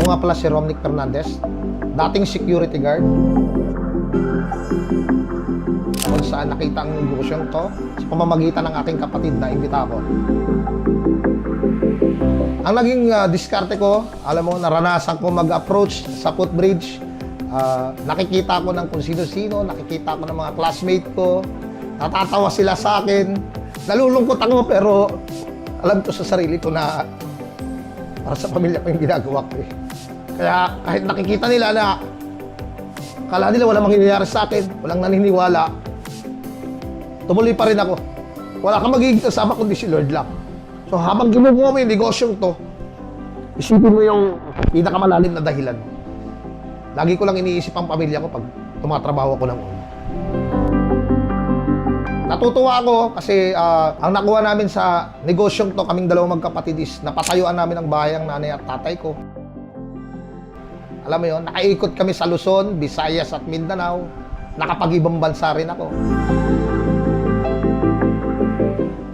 Ako nga pala si Romnick Fernandez, dating security guard. Kung saan nakita ang negosyong to sa pamamagitan ng aking kapatid na imbita ko. Ang naging diskarte ko, alam mo, naranasan ko mag-approach sa footbridge. Nakikita ko ng kung sino-sino, nakikita ko ng mga classmate ko, natatawa sila sa akin. Nalulungkot ako pero alam ko sa sarili ko na para sa pamilya ko yung ginagawa ko eh. Kaya kahit nakikita nila na akala nila walang mangyayari sa akin, walang naniniwala, tumuloy pa rin ako. Wala kang magiging kasama kundi si Lord lang. So habang ginagawa mo yung negosyong to, isipin mo yung pinakamalalim na dahilan. Lagi ko lang iniisip ang pamilya ko pag tumatrabaho ako ng uno. Natutuwa ako kasi ang nakuha namin sa negosyong to, kaming dalawang magkapatid is napatayuan namin ang bahay ng nanay at tatay ko. Alam mo yun, nakaikot kami sa Luzon, Visayas at Mindanao. Nakapag-ibang bansa rin ako.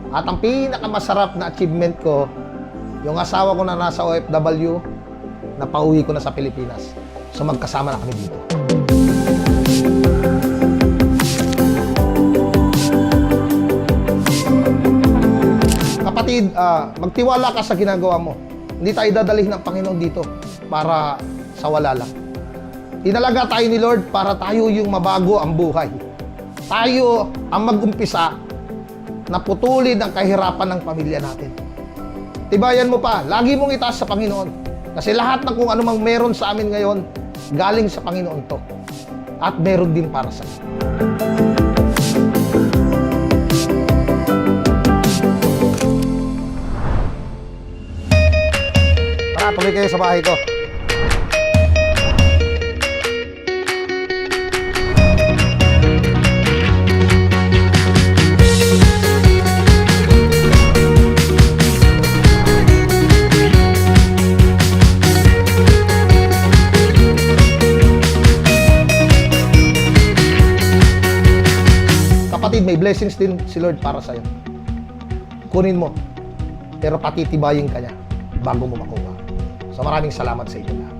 At ang pinakamasarap na achievement ko, yung asawa ko na nasa OFW, napauwi ko na sa Pilipinas. So magkasama na kami dito. Kapatid, magtiwala ka sa ginagawa mo. Hindi tayo dadalhin ng Panginoon dito para sa wala lang. Tinalaga tayo ni Lord para tayo yung mabago ang buhay. Tayo ang mag-umpisa na putulin ang kahirapan ng pamilya natin. Tibayan mo pa, lagi mong itaas sa Panginoon. Kasi lahat ng kung anumang meron sa amin ngayon, galing sa Panginoon to. At meron din para sa iyo. Tara, tuloy kayo sa bahay ko. Kapatid, may blessings din si Lord para sa'yo. Kunin mo, pero patitibayin ka niya bago mo makuha. So maraming salamat sa inyo.